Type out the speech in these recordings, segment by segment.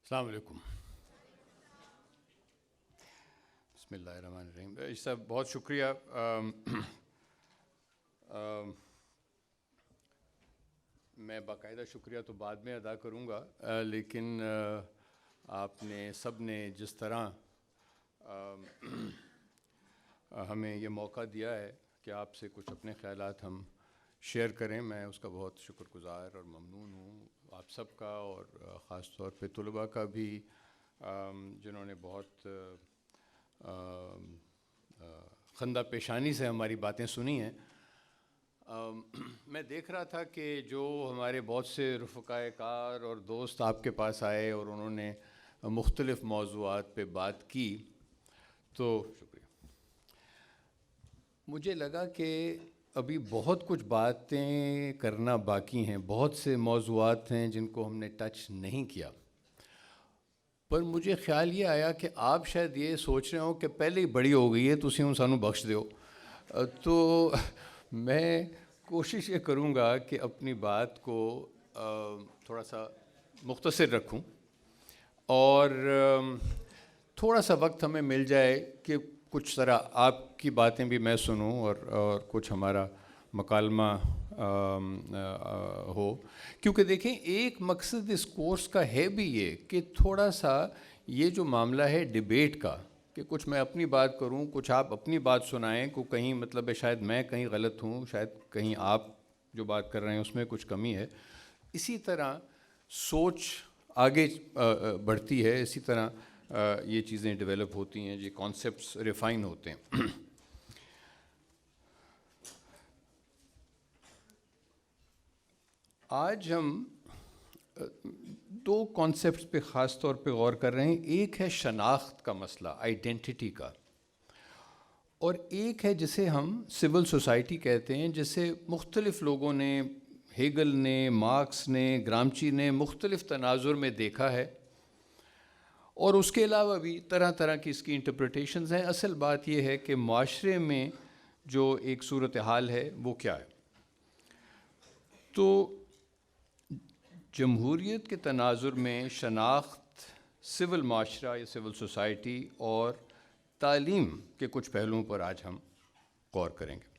السلام علیکم. بسم اللہ الرحمن الرحیم. صاحب بہت شکریہ. میں باقاعدہ شکریہ تو بعد میں ادا کروں گا، لیکن آپ نے سب نے جس طرح ہمیں یہ موقع دیا ہے کہ آپ سے کچھ اپنے خیالات ہم شیئر کریں، میں اس کا بہت شکر گزار اور ممنون ہوں آپ سب کا، اور خاص طور پہ طلباء کا بھی جنہوں نے بہت خندہ پیشانی سے ہماری باتیں سنی ہیں. میں دیکھ رہا تھا کہ جو ہمارے بہت سے رفقائے کار اور دوست آپ کے پاس آئے اور انہوں نے مختلف موضوعات پہ بات کی، تو شکریہ. مجھے لگا کہ ابھی بہت کچھ باتیں کرنا باقی ہیں، بہت سے موضوعات ہیں جن کو ہم نے ٹچ نہیں کیا، پر مجھے خیال یہ آیا کہ آپ شاید یہ سوچ رہے ہوں کہ پہلے ہی بڑی ہو گئی ہے، تسی ہوں سانوں بخش دیو. تو میں کوشش یہ کروں گا کہ اپنی بات کو تھوڑا سا مختصر رکھوں، اور تھوڑا سا وقت ہمیں مل جائے کہ کچھ طرح آپ کی باتیں بھی میں سنوں اور کچھ ہمارا مکالمہ ہو. کیونکہ دیکھیں، ایک مقصد اس کورس کا ہے بھی یہ کہ تھوڑا سا یہ جو معاملہ ہے ڈیبیٹ کا، کہ کچھ میں اپنی بات کروں، کچھ آپ اپنی بات سنائیں، کو کہیں مطلب ہے شاید میں کہیں غلط ہوں، شاید کہیں آپ جو بات کر رہے ہیں اس میں کچھ کمی ہے. اسی طرح سوچ آگے بڑھتی ہے، اسی طرح یہ چیزیں ڈیولپ ہوتی ہیں، یہ کانسیپٹس ریفائن ہوتے ہیں. آج ہم دو کانسیپٹس پہ خاص طور پہ غور کر رہے ہیں. ایک ہے شناخت کا مسئلہ، آئیڈینٹی کا، اور ایک ہے جسے ہم سول سوسائٹی کہتے ہیں، جسے مختلف لوگوں نے، ہیگل نے، مارکس نے، گرامچی نے مختلف تناظر میں دیکھا ہے، اور اس کے علاوہ بھی طرح طرح کی اس کی انٹرپریٹیشنز ہیں. اصل بات یہ ہے کہ معاشرے میں جو ایک صورتحال ہے وہ کیا ہے. تو جمہوریت کے تناظر میں شناخت، سول معاشرہ یا سول سوسائٹی اور تعلیم کے کچھ پہلوؤں پر آج ہم غور کریں گے.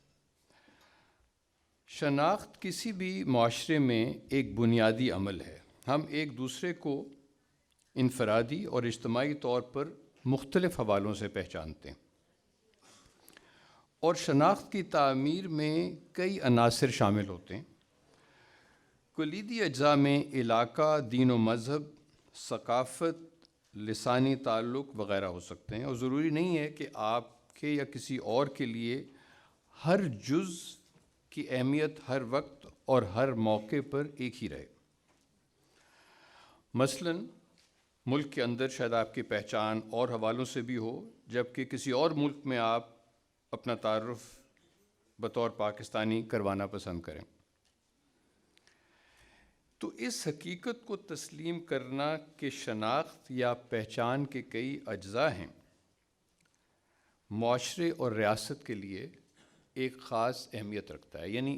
شناخت کسی بھی معاشرے میں ایک بنیادی عمل ہے. ہم ایک دوسرے کو انفرادی اور اجتماعی طور پر مختلف حوالوں سے پہچانتے ہیں، اور شناخت کی تعمیر میں کئی عناصر شامل ہوتے ہیں. کلیدی اجزاء میں علاقہ، دین و مذہب، ثقافت، لسانی تعلق وغیرہ ہو سکتے ہیں، اور ضروری نہیں ہے کہ آپ کے یا کسی اور کے لیے ہر جز کی اہمیت ہر وقت اور ہر موقع پر ایک ہی رہے. مثلاً ملک کے اندر شاید آپ کی پہچان اور حوالوں سے بھی ہو، جبکہ کسی اور ملک میں آپ اپنا تعارف بطور پاکستانی کروانا پسند کریں. تو اس حقیقت کو تسلیم کرنا کہ شناخت یا پہچان کے کئی اجزاء ہیں، معاشرے اور ریاست کے لیے ایک خاص اہمیت رکھتا ہے. یعنی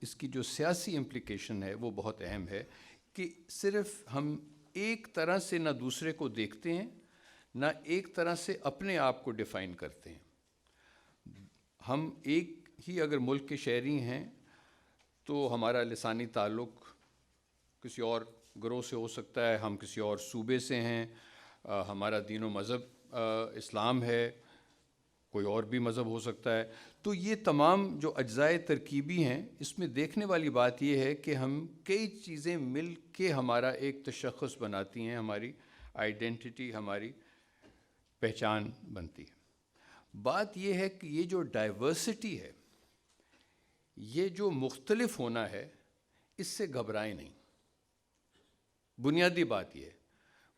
اس کی جو سیاسی امپلیکیشن ہے وہ بہت اہم ہے، کہ صرف ہم ایک طرح سے نہ دوسرے کو دیکھتے ہیں، نہ ایک طرح سے اپنے آپ کو ڈیفائن کرتے ہیں. ہم ایک ہی اگر ملک کے شہری ہیں تو ہمارا لسانی تعلق کسی اور گروہ سے ہو سکتا ہے، ہم کسی اور صوبے سے ہیں، ہمارا دین و مذہب اسلام ہے، کوئی اور بھی مذہب ہو سکتا ہے. تو یہ تمام جو اجزائے ترکیبی ہیں، اس میں دیکھنے والی بات یہ ہے کہ ہم کئی چیزیں مل کے ہمارا ایک تشخص بناتی ہیں، ہماری آئیڈینٹی، ہماری پہچان بنتی ہے. بات یہ ہے کہ یہ جو ڈائیورسٹی ہے، یہ جو مختلف ہونا ہے، اس سے گھبرائیں نہیں. بنیادی بات یہ ہے،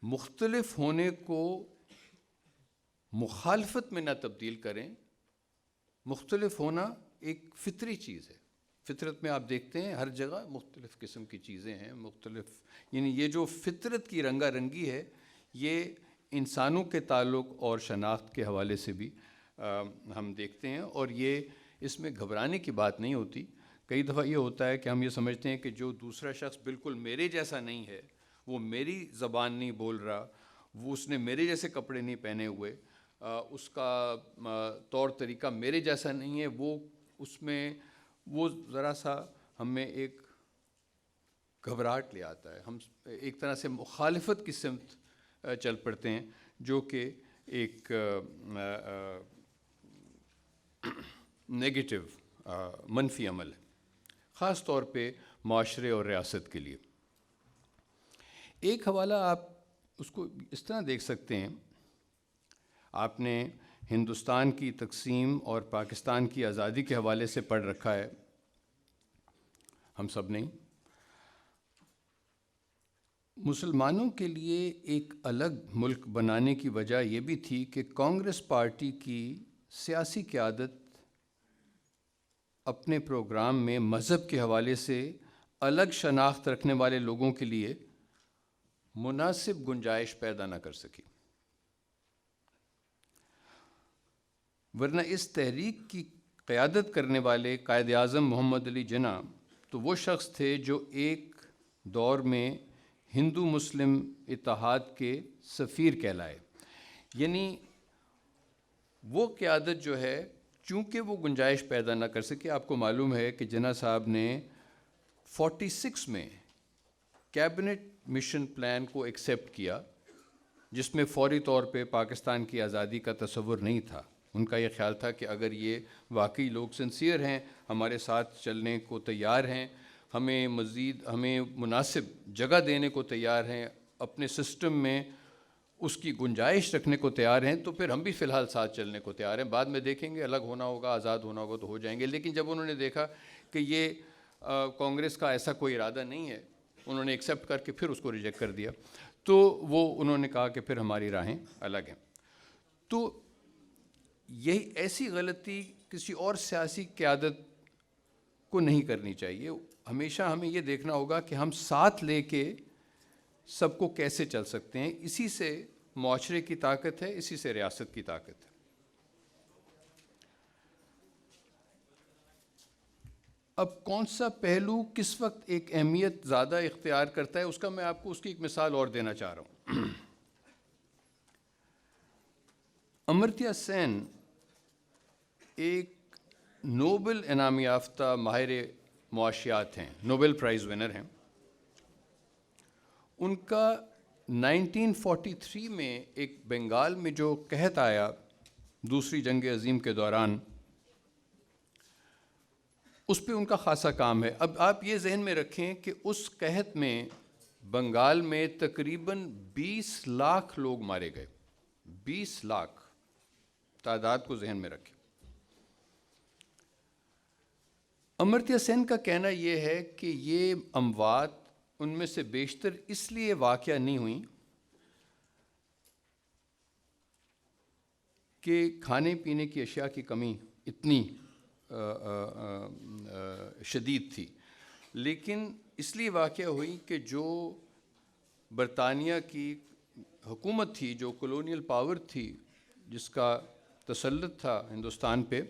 مختلف ہونے کو مخالفت میں نہ تبدیل کریں. مختلف ہونا ایک فطری چیز ہے. فطرت میں آپ دیکھتے ہیں ہر جگہ مختلف قسم کی چیزیں ہیں، مختلف، یعنی یہ جو فطرت کی رنگا رنگی ہے، یہ انسانوں کے تعلق اور شناخت کے حوالے سے بھی ہم دیکھتے ہیں، اور یہ اس میں گھبرانے کی بات نہیں ہوتی. کئی دفعہ یہ ہوتا ہے کہ ہم یہ سمجھتے ہیں کہ جو دوسرا شخص بالکل میرے جیسا نہیں ہے وہ میری زبان نہیں بول رہا، وہ اس نے میرے جیسے کپڑے نہیں پہنے ہوئے، اس کا طور طریقہ میرے جیسا نہیں ہے، وہ اس میں وہ ذرا سا ہمیں ایک گھبراہٹ لے آتا ہے، ہم ایک طرح سے مخالفت کی سمت چل پڑتے ہیں، جو کہ ایک نیگیٹو منفی عمل ہے، خاص طور پہ معاشرے اور ریاست کے لیے۔ ایک حوالہ آپ اس کو اس طرح دیکھ سکتے ہیں، آپ نے ہندوستان کی تقسیم اور پاکستان کی آزادی کے حوالے سے پڑھ رکھا ہے، ہم سب نے۔ مسلمانوں کے لیے ایک الگ ملک بنانے کی وجہ یہ بھی تھی کہ کانگریس پارٹی کی سیاسی قیادت اپنے پروگرام میں مذہب کے حوالے سے الگ شناخت رکھنے والے لوگوں کے لیے مناسب گنجائش پیدا نہ کر سکی، ورنہ اس تحریک کی قیادت کرنے والے قائد اعظم محمد علی جناح تو وہ شخص تھے جو ایک دور میں ہندو مسلم اتحاد کے سفیر کہلائے، یعنی وہ قیادت جو ہے، چونکہ وہ گنجائش پیدا نہ کر سکے۔ آپ کو معلوم ہے کہ جناح صاحب نے 46 میں کیبنٹ مشن پلان کو ایکسیپٹ کیا، جس میں فوری طور پہ پاکستان کی آزادی کا تصور نہیں تھا۔ ان کا یہ خیال تھا کہ اگر یہ واقعی لوگ سنسیئر ہیں، ہمارے ساتھ چلنے کو تیار ہیں، ہمیں مناسب جگہ دینے کو تیار ہیں، اپنے سسٹم میں اس کی گنجائش رکھنے کو تیار ہیں، تو پھر ہم بھی فی الحال ساتھ چلنے کو تیار ہیں، بعد میں دیکھیں گے، الگ ہونا ہوگا، آزاد ہونا ہوگا تو ہو جائیں گے۔ لیکن جب انہوں نے دیکھا کہ یہ کانگریس کا ایسا کوئی ارادہ نہیں ہے، انہوں نے ایکسیپٹ کر کے پھر اس کو ریجیکٹ کر دیا، تو انہوں نے کہا کہ پھر ہماری راہیں الگ ہیں۔ تو یہی ایسی غلطی کسی اور سیاسی قیادت کو نہیں کرنی چاہیے۔ ہمیشہ ہمیں یہ دیکھنا ہوگا کہ ہم ساتھ لے کے سب کو کیسے چل سکتے ہیں، اسی سے معاشرے کی طاقت ہے، اسی سے ریاست کی طاقت ہے۔ اب کون سا پہلو کس وقت ایک اہمیت زیادہ اختیار کرتا ہے، اس کا میں آپ کو اس کی ایک مثال اور دینا چاہ رہا ہوں۔ امرتیا سین ایک نوبل انعام یافتہ ماہر معاشیات ہیں، نوبل پرائز ونر ہیں۔ ان کا 1943 میں ایک بنگال میں جو قحط آیا دوسری جنگ عظیم کے دوران، اس پہ ان کا خاصا کام ہے۔ اب آپ یہ ذہن میں رکھیں کہ اس قحط میں بنگال میں تقریباً 20 لاکھ لوگ مارے گئے، 20 لاکھ، تعداد کو ذہن میں رکھیں۔ امرتیا سین کا کہنا یہ ہے کہ یہ اموات ان میں سے بیشتر اس لیے واقع نہیں ہوئیں کہ کھانے پینے کی اشیاء کی کمی اتنی شدید تھی، لیکن اس لیے واقع ہوئی کہ جو برطانیہ کی حکومت تھی، جو کولونیل پاور تھی، جس کا تسلط تھا ہندوستان پہ،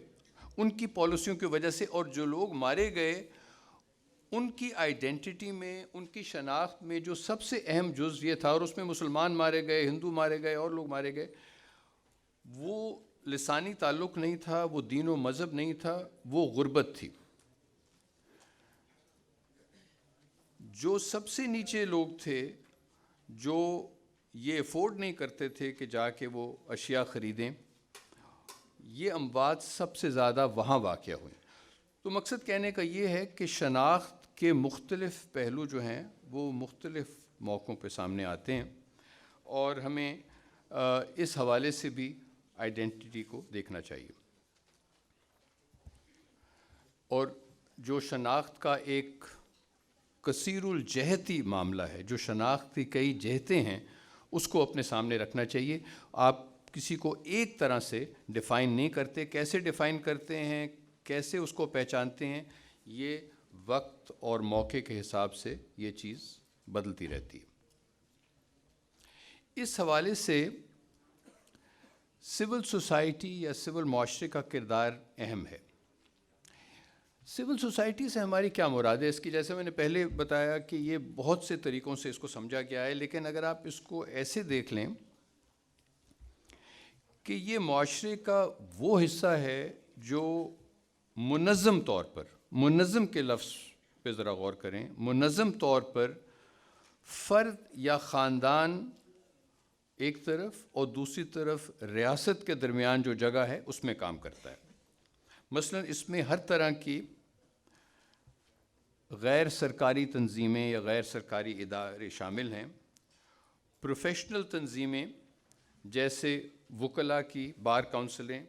ان کی پالیسیوں کی وجہ سے، اور جو لوگ مارے گئے ان کی آئیڈینٹی میں، ان کی شناخت میں جو سب سے اہم جز یہ تھا، اور اس میں مسلمان مارے گئے، ہندو مارے گئے، اور لوگ مارے گئے، وہ لسانی تعلق نہیں تھا، وہ دین و مذہب نہیں تھا، وہ غربت تھی۔ جو سب سے نیچے لوگ تھے، جو یہ افورڈ نہیں کرتے تھے کہ جا کے وہ اشیاء خریدیں، یہ اموات سب سے زیادہ وہاں واقع ہوئیں۔ تو مقصد کہنے کا یہ ہے کہ شناخت کے مختلف پہلو جو ہیں وہ مختلف موقعوں پہ سامنے آتے ہیں، اور ہمیں اس حوالے سے بھی آئیڈینٹی کو دیکھنا چاہیے۔ اور جو شناخت کا ایک کثیر الجہتی معاملہ ہے، جو شناخت کی کئی جہتیں ہیں، اس کو اپنے سامنے رکھنا چاہیے۔ آپ کسی کو ایک طرح سے ڈیفائن نہیں کرتے، کیسے ڈیفائن کرتے ہیں، کیسے اس کو پہچانتے ہیں، یہ وقت اور موقع کے حساب سے یہ چیز بدلتی رہتی ہے۔ اس حوالے سے سول سوسائٹی یا سول معاشرے کا کردار اہم ہے۔ سول سوسائٹی سے ہماری کیا مراد ہے؟ اس کی جیسے میں نے پہلے بتایا کہ یہ بہت سے طریقوں سے اس کو سمجھا گیا ہے، لیکن اگر آپ اس کو ایسے دیکھ لیں کہ یہ معاشرے کا وہ حصہ ہے جو منظم طور پر، منظم کے لفظ پہ ذرا غور کریں، منظم طور پر فرد یا خاندان ایک طرف اور دوسری طرف ریاست کے درمیان جو جگہ ہے اس میں کام کرتا ہے۔ مثلا اس میں ہر طرح کی غیر سرکاری تنظیمیں یا غیر سرکاری ادارے شامل ہیں، پروفیشنل تنظیمیں جیسے وکلاء کی بار کونسلیں،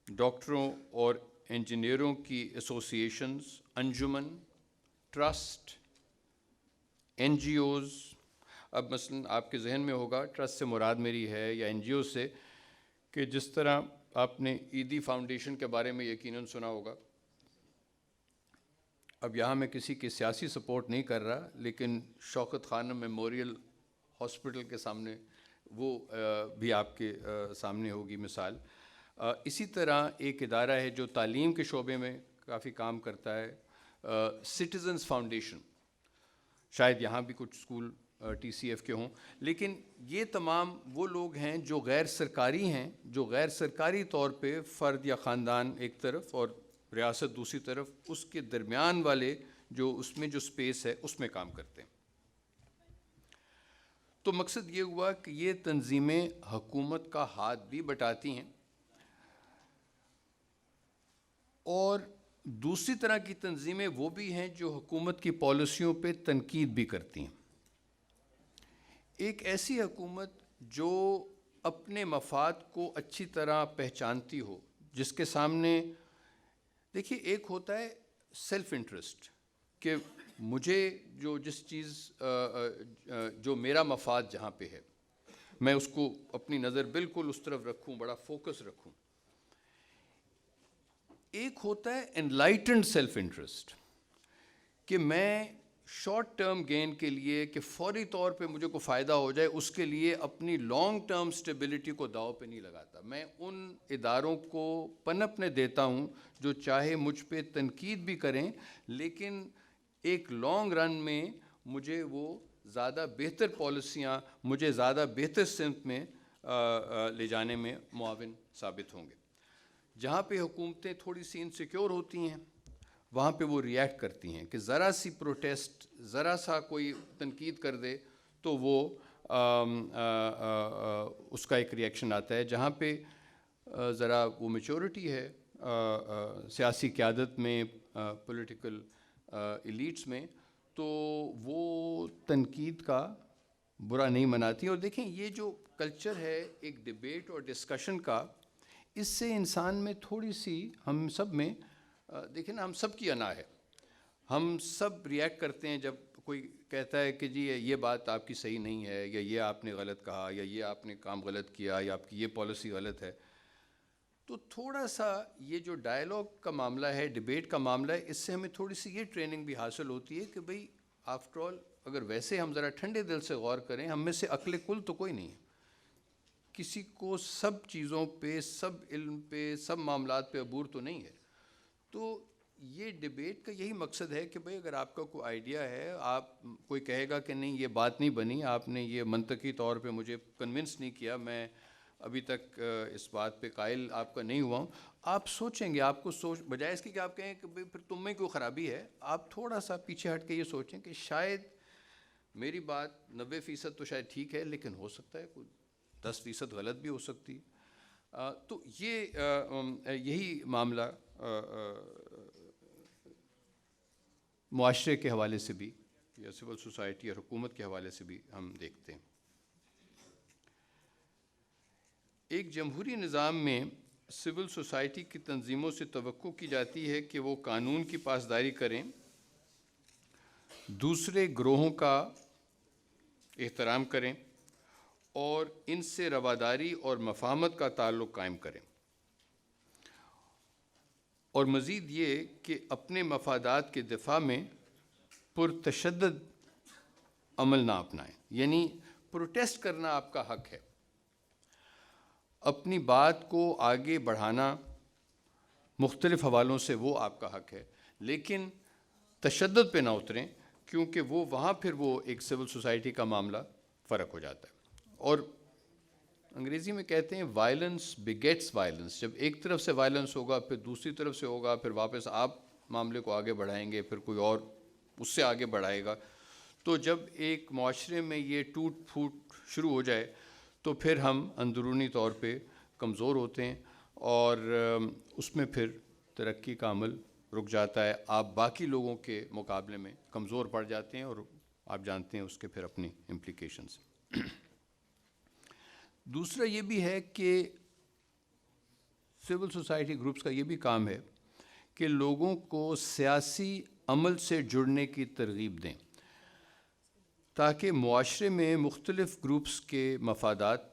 ڈاکٹروں اور انجینئروں کی ایسوسی ایشنز، انجمن، ٹرسٹ، این جی اوز۔ اب مثلا آپ کے ذہن میں ہوگا ٹرسٹ سے مراد میری ہے یا این جی او سے، کہ جس طرح آپ نے عیدی فاؤنڈیشن کے بارے میں یقیناً سنا ہوگا۔ اب یہاں میں کسی کی سیاسی سپورٹ نہیں کر رہا، لیکن شوکت خانم میموریل ہاسپٹل کے سامنے وہ بھی آپ کے سامنے ہوگی مثال۔ اسی طرح ایک ادارہ ہے جو تعلیم کے شعبے میں کافی کام کرتا ہے، سٹیزنز فاؤنڈیشن، شاید یہاں بھی کچھ اسکول ٹی سی ایف کے ہوں، لیکن یہ تمام وہ لوگ ہیں جو غیر سرکاری ہیں، جو غیر سرکاری طور پہ فرد یا خاندان ایک طرف اور ریاست دوسری طرف، اس کے درمیان والے جو اس میں جو سپیس ہے اس میں کام کرتے ہیں۔ تو مقصد یہ ہوا کہ یہ تنظیمیں حکومت کا ہاتھ بھی بٹاتی ہیں اور دوسری طرح کی تنظیمیں وہ بھی ہیں جو حکومت کی پالیسیوں پہ تنقید بھی کرتی ہیں۔ ایک ایسی حکومت جو اپنے مفاد کو اچھی طرح پہچانتی ہو، جس کے سامنے دیکھیے ایک ہوتا ہے سیلف انٹرسٹ، کہ مجھے جو جس چیز جو میرا مفاد جہاں پہ ہے میں اس کو اپنی نظر بالکل اس طرف رکھوں، بڑا فوکس رکھوں۔ ایک ہوتا ہے انلائٹنڈ سیلف انٹرسٹ، کہ میں شارٹ ٹرم گین کے لیے، کہ فوری طور پہ مجھے کو فائدہ ہو جائے، اس کے لیے اپنی لانگ ٹرم سٹیبلٹی کو داؤ پہ نہیں لگاتا۔ میں ان اداروں کو پنپنے دیتا ہوں جو چاہے مجھ پہ تنقید بھی کریں، لیکن ایک لانگ رن میں مجھے وہ زیادہ بہتر پالیسیاں، مجھے زیادہ بہتر سمت میں لے جانے میں معاون ثابت ہوں گے۔ جہاں پہ حکومتیں تھوڑی سی انسیکیور ہوتی ہیں وہاں پہ وہ ریئیکٹ کرتی ہیں، کہ ذرا سی پروٹیسٹ، ذرا سا کوئی تنقید کر دے تو وہ اس کا ایک ریئیکشن آتا ہے۔ جہاں پہ ذرا وہ میچورٹی ہے سیاسی قیادت میں، پولیٹیکل ایلیٹس میں، تو وہ تنقید کا برا نہیں مناتی۔ اور دیکھیں یہ جو کلچر ہے ایک ڈیبیٹ اور ڈسکشن کا، اس سے انسان میں تھوڑی سی، ہم سب میں دیکھیں نا، ہم سب کی انا ہے، ہم سب ریئیکٹ کرتے ہیں جب کوئی کہتا ہے کہ جی یہ بات آپ کی صحیح نہیں ہے، یا یہ آپ نے غلط کہا، یا یہ آپ نے کام غلط کیا، یا آپ کی یہ پالیسی غلط ہے۔ تو تھوڑا سا یہ جو ڈائیلاگ کا معاملہ ہے، ڈیبیٹ کا معاملہ ہے، اس سے ہمیں تھوڑی سی یہ ٹریننگ بھی حاصل ہوتی ہے کہ بھئی آفٹر آل اگر ویسے ہم ذرا ٹھنڈے دل سے غور کریں، ہم میں سے عقل کل تو کوئی نہیں ہے، کسی کو سب چیزوں پہ، سب علم پہ، سب معاملات پہ عبور تو نہیں ہے۔ تو یہ ڈیبیٹ کا یہی مقصد ہے کہ بھئی اگر آپ کا کوئی آئیڈیا ہے، آپ کوئی کہے گا کہ نہیں یہ بات نہیں بنی، آپ نے یہ منطقی طور پہ مجھے کنونس نہیں کیا، میں ابھی تک اس بات پہ قائل آپ کا نہیں ہوا ہوں، آپ سوچیں گے، آپ کو بجائے اس کی کہ آپ کہیں کہ بھئی پھر تم میں کوئی خرابی ہے، آپ تھوڑا سا پیچھے ہٹ کے یہ سوچیں کہ شاید میری بات 90% تو شاید ٹھیک ہے، لیکن ہو سکتا ہے کوئی 10% غلط بھی ہو سکتی۔ تو یہی معاملہ معاشرے کے حوالے سے بھی، یا سول سوسائٹی اور حکومت کے حوالے سے بھی ہم دیکھتے ہیں۔ ایک جمہوری نظام میں سول سوسائٹی کی تنظیموں سے توقع کی جاتی ہے کہ وہ قانون کی پاسداری کریں، دوسرے گروہوں کا احترام کریں اور ان سے رواداری اور مفاہمت کا تعلق قائم کریں، اور مزید یہ کہ اپنے مفادات کے دفاع میں پرتشدد عمل نہ اپنائیں۔ یعنی پروٹیسٹ کرنا آپ کا حق ہے، اپنی بات کو آگے بڑھانا مختلف حوالوں سے وہ آپ کا حق ہے، لیکن تشدد پہ نہ اتریں، کیونکہ وہ وہاں پھر وہ ایک سول سوسائٹی کا معاملہ فرق ہو جاتا ہے۔ اور انگریزی میں کہتے ہیں وائلنس بگیٹس وائلنس، جب ایک طرف سے وائلنس ہوگا پھر دوسری طرف سے ہوگا، پھر واپس آپ معاملے کو آگے بڑھائیں گے، پھر کوئی اور اس سے آگے بڑھائے گا۔ تو جب ایک معاشرے میں یہ ٹوٹ پھوٹ شروع ہو جائے تو پھر ہم اندرونی طور پہ کمزور ہوتے ہیں، اور اس میں پھر ترقی کا عمل رک جاتا ہے، آپ باقی لوگوں کے مقابلے میں کمزور پڑ جاتے ہیں، اور آپ جانتے ہیں اس کے پھر اپنی امپلیکیشنز۔ دوسرا یہ بھی ہے کہ سول سوسائٹی گروپس کا یہ بھی کام ہے کہ لوگوں کو سیاسی عمل سے جڑنے کی ترغیب دیں، تاکہ معاشرے میں مختلف گروپس کے مفادات،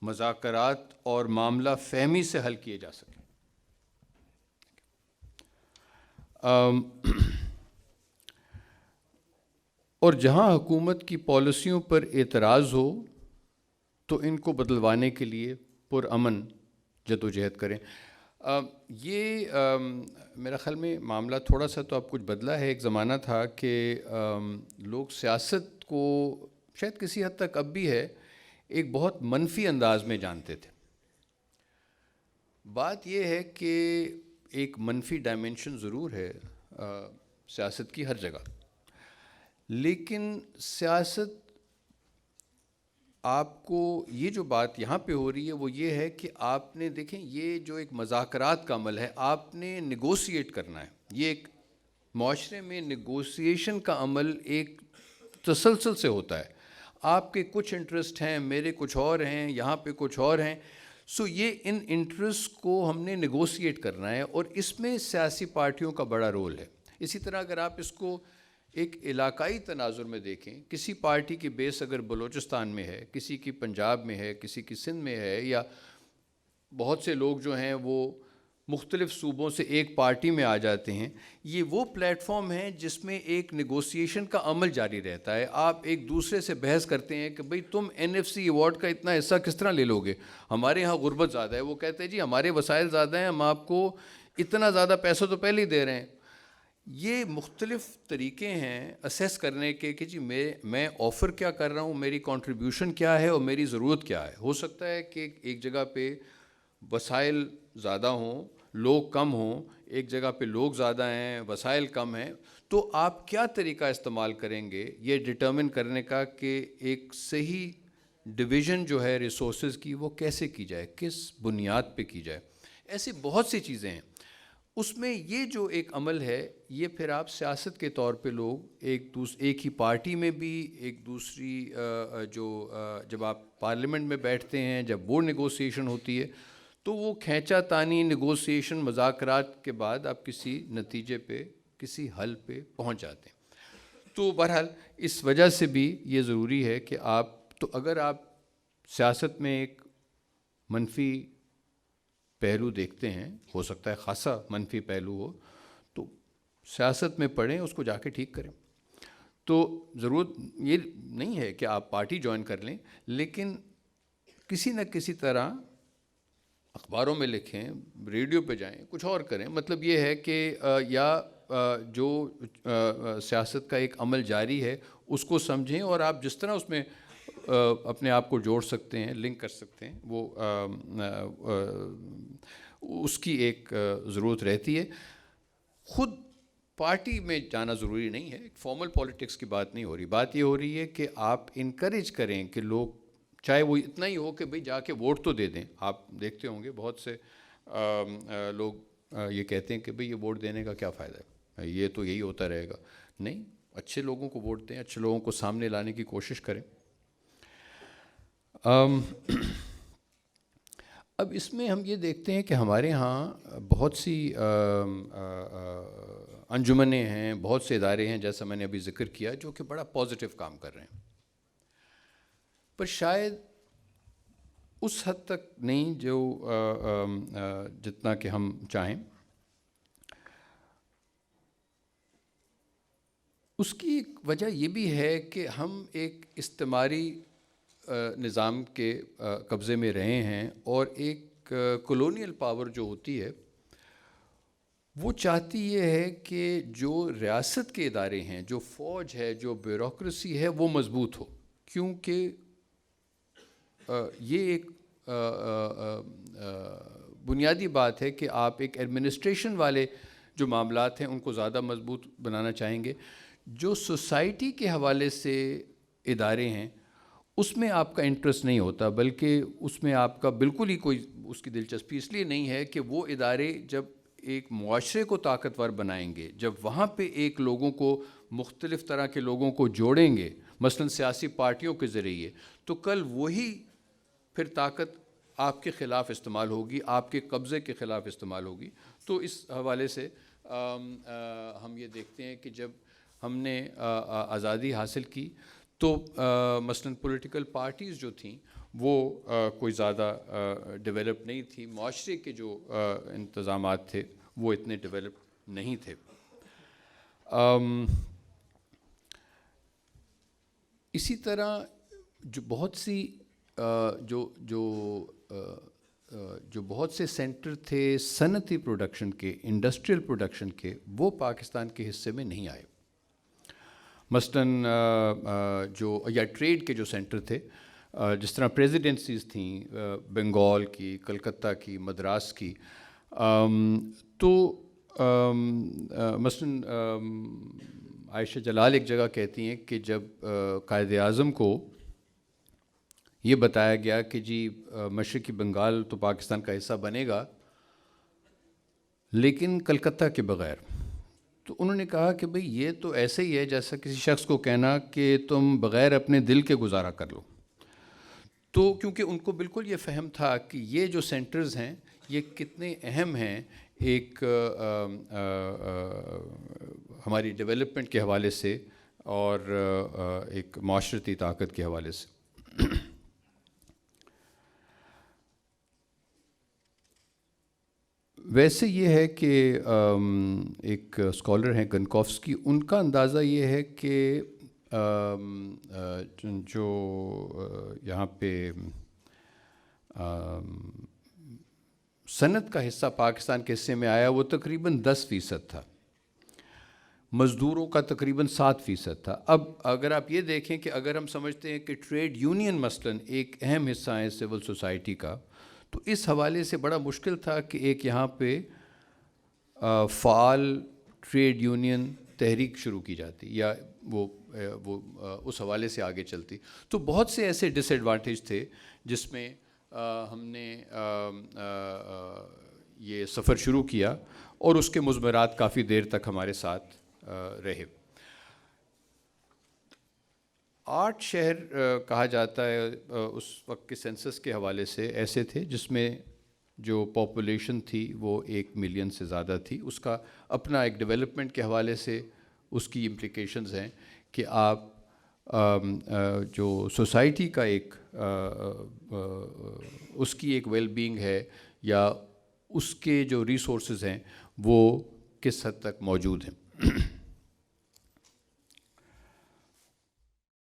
مذاکرات اور معاملہ فہمی سے حل کیے جا سکیں۔ اور جہاں حکومت کی پالیسیوں پر اعتراض ہو تو ان کو بدلوانے کے لیے پرامن جدوجہد کریں۔ یہ میرا خیال میں معاملہ تھوڑا سا تو اب کچھ بدلا ہے۔ ایک زمانہ تھا کہ لوگ سیاست کو شاید کسی حد تک اب بھی ہے ایک بہت منفی انداز میں جانتے تھے۔ بات یہ ہے کہ ایک منفی ڈائمنشن ضرور ہے سیاست کی ہر جگہ، لیکن سیاست آپ کو یہ جو بات یہاں پہ ہو رہی ہے وہ یہ ہے کہ آپ نے دیکھیں یہ جو ایک مذاکرات کا عمل ہے، آپ نے نیگوسیٹ کرنا ہے۔ یہ ایک معاشرے میں نیگوسیشن کا عمل ایک تسلسل سے ہوتا ہے، آپ کے کچھ انٹرسٹ ہیں، میرے کچھ اور ہیں، یہاں پہ کچھ اور ہیں، سو یہ ان انٹرسٹ کو ہم نے نیگوسیٹ کرنا ہے، اور اس میں سیاسی پارٹیوں کا بڑا رول ہے۔ اسی طرح اگر آپ اس کو ایک علاقائی تناظر میں دیکھیں، کسی پارٹی کی بیس اگر بلوچستان میں ہے، کسی کی پنجاب میں ہے، کسی کی سندھ میں ہے، یا بہت سے لوگ جو ہیں وہ مختلف صوبوں سے ایک پارٹی میں آ جاتے ہیں، یہ وہ پلیٹ فارم ہیں جس میں ایک نیگوسیشن کا عمل جاری رہتا ہے۔ آپ ایک دوسرے سے بحث کرتے ہیں کہ بھئی تم NFC ایوارڈ کا اتنا حصہ کس طرح لے لو گے، ہمارے ہاں غربت زیادہ ہے، وہ کہتے ہیں جی ہمارے وسائل زیادہ ہیں، ہم آپ کو اتنا زیادہ پیسہ تو پہلے ہی دے رہے ہیں۔ یہ مختلف طریقے ہیں اسیس کرنے کے کہ جی میں آفر کیا کر رہا ہوں، میری کنٹریبیوشن کیا ہے اور میری ضرورت کیا ہے۔ ہو سکتا ہے کہ ایک جگہ پہ وسائل زیادہ ہوں، لوگ کم ہوں، ایک جگہ پہ لوگ زیادہ ہیں، وسائل کم ہیں، تو آپ کیا طریقہ استعمال کریں گے یہ ڈٹرمن کرنے کا کہ ایک صحیح ڈویژن جو ہے ریسورسز کی وہ کیسے کی جائے، کس بنیاد پہ کی جائے۔ ایسی بہت سی چیزیں ہیں۔ اس میں یہ جو ایک عمل ہے یہ پھر آپ سیاست کے طور پہ لوگ ایک ہی پارٹی میں بھی ایک دوسری جب آپ پارلیمنٹ میں بیٹھتے ہیں، جب وہ نیگوسیشن ہوتی ہے تو وہ کھینچا تانی نیگوسیشن مذاکرات کے بعد آپ کسی نتیجے پہ کسی حل پہ پہنچ جاتے ہیں۔ تو بہرحال اس وجہ سے بھی یہ ضروری ہے کہ اگر آپ سیاست میں ایک منفی پہلو دیکھتے ہیں، ہو سکتا ہے خاصا منفی پہلو ہو، تو سیاست میں پڑھیں، اس کو جا کے ٹھیک کریں۔ تو ضرورت یہ نہیں ہے کہ آپ پارٹی جوائن کر لیں، لیکن کسی نہ کسی طرح اخباروں میں لکھیں، ریڈیو پہ جائیں، کچھ اور کریں۔ مطلب یہ ہے کہ یا جو سیاست کا ایک عمل جاری ہے اس کو سمجھیں، اور آپ جس طرح اس میں اپنے آپ کو جوڑ سکتے ہیں، لنک کر سکتے ہیں، وہ اس کی ایک ضرورت رہتی ہے۔ خود پارٹی میں جانا ضروری نہیں ہے، ایک فارمل پولیٹکس کی بات نہیں ہو رہی، بات یہ ہو رہی ہے کہ آپ انکریج کریں کہ لوگ، چاہے وہ اتنا ہی ہو کہ بھئی جا کے ووٹ تو دے دیں۔ آپ دیکھتے ہوں گے بہت سے لوگ یہ کہتے ہیں کہ بھئی یہ ووٹ دینے کا کیا فائدہ ہے، یہ تو یہی ہوتا رہے گا۔ نہیں، اچھے لوگوں کو ووٹ دیں، اچھے لوگوں کو سامنے لانے کی کوشش کریں۔ اب اس میں ہم یہ دیکھتے ہیں کہ ہمارے ہاں بہت سی انجمنیں ہیں، بہت سے ادارے ہیں، جیسا میں نے ابھی ذکر کیا، جو کہ بڑا پازیٹیو کام کر رہے ہیں، پر شاید اس حد تک نہیں جو جتنا کہ ہم چاہیں۔ اس کی ایک وجہ یہ بھی ہے کہ ہم ایک استعماری نظام کے قبضے میں رہے ہیں، اور ایک کولونیل پاور جو ہوتی ہے وہ چاہتی یہ ہے کہ جو ریاست کے ادارے ہیں، جو فوج ہے، جو بیوروکریسی ہے، وہ مضبوط ہو، کیونکہ یہ ایک بنیادی بات ہے کہ آپ ایک ایڈمنسٹریشن والے جو معاملات ہیں ان کو زیادہ مضبوط بنانا چاہیں گے. جو سوسائٹی کے حوالے سے ادارے ہیں اس میں آپ کا انٹرسٹ نہیں ہوتا، بلکہ اس میں آپ کا بالکل ہی کوئی اس کی دلچسپی اس لیے نہیں ہے کہ وہ ادارے جب ایک معاشرے کو طاقتور بنائیں گے، جب وہاں پہ ایک لوگوں کو، مختلف طرح کے لوگوں کو جوڑیں گے، مثلا سیاسی پارٹیوں کے ذریعے، تو کل وہی پھر طاقت آپ کے خلاف استعمال ہوگی، آپ کے قبضے کے خلاف استعمال ہوگی. تو اس حوالے سے ہم یہ دیکھتے ہیں کہ جب ہم نے آزادی حاصل کی تو مثلاً پولیٹیکل پارٹیز جو تھیں وہ کوئی زیادہ ڈیولپ نہیں تھی، معاشرے کے جو انتظامات تھے وہ اتنے ڈیولپ نہیں تھے. اسی طرح جو بہت سی جو بہت سے سینٹر تھے صنعتی پروڈکشن کے، انڈسٹریل پروڈکشن کے، وہ پاکستان کے حصے میں نہیں آئے. مثلاً یا ٹریڈ کے جو سینٹر تھے، جس طرح پریزیڈنسیز تھیں بنگال کی، کلکتہ کی، مدراس کی، تو مثلاً عائشہ جلال ایک جگہ کہتی ہیں کہ جب قائد اعظم کو یہ بتایا گیا کہ جی مشرقی بنگال تو پاکستان کا حصہ بنے گا لیکن کلکتہ کے بغیر، تو انہوں نے کہا کہ بھئی یہ تو ایسے ہی ہے جیسا کسی شخص کو کہنا کہ تم بغیر اپنے دل کے گزارا کر لو. تو کیونکہ ان کو بالکل یہ فہم تھا کہ یہ جو سینٹرز ہیں یہ کتنے اہم ہیں ایک ہماری ڈیولپمنٹ کے حوالے سے اور ایک معاشرتی طاقت کے حوالے سے. ویسے یہ ہے کہ ایک اسکالر ہیں گنکوفسکی، ان کا اندازہ یہ ہے کہ جو یہاں پہ صنعت کا حصہ پاکستان کے حصے میں آیا وہ تقریباً 10% تھا، مزدوروں کا تقریباً 7% تھا. اب اگر آپ یہ دیکھیں کہ اگر ہم سمجھتے ہیں کہ ٹریڈ یونین مثلاً ایک اہم حصہ ہے سول سوسائٹی کا، تو اس حوالے سے بڑا مشکل تھا کہ ایک یہاں پہ فعال ٹریڈ یونین تحریک شروع کی جاتی یا وہ اس حوالے سے آگے چلتی. تو بہت سے ایسے ڈس ایڈوانٹیج تھے جس میں ہم نے یہ سفر شروع کیا اور اس کے مضمرات کافی دیر تک ہمارے ساتھ رہے. 8 شہر کہا جاتا ہے اس وقت کے سینسس کے حوالے سے ایسے تھے جس میں جو پاپولیشن تھی وہ 1 ملین سے زیادہ تھی. اس کا اپنا ایک ڈیولپمنٹ کے حوالے سے اس کی امپلیکیشنز ہیں کہ آپ جو سوسائٹی کا ایک اس کی ایک ویل بینگ ہے یا اس کے جو ریسورسز ہیں وہ کس حد تک موجود ہیں.